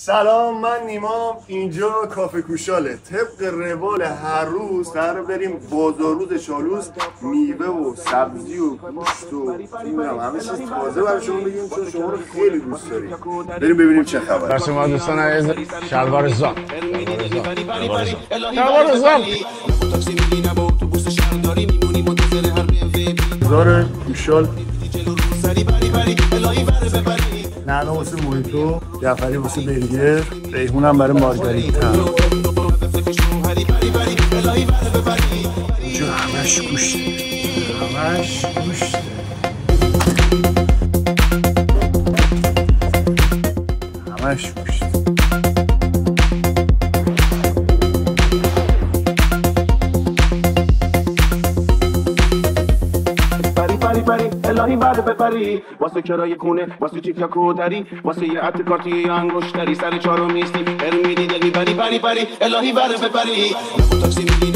سلام، من نیمام. اینجا کافه کوشاله. طبق روال هر روز قرار بریم بازار روز چالوس میوه و سبزی و گوشت و نمیدونم همه چیز تازه برای شما بگیم، چون شما رو خیلی دوست داریم. بریم ببینیم چه خبره. در شما دوستان عزیز، شلوار زام بازار کوشال. نعنا واسه مویتو، جعفری واسه برگر، ریحونم برای مارگاریتا. اینجا همش گوشته، همش گوشته. همش گوشته. الهی بعد بپری واسه کرای خونه، واسه چیکا کودری، واسه یه عطر کارتی انگشتری، سر چهارم نیستی برمیدی دل میبری پری پری. الهی بعد بپری تاکسی میگی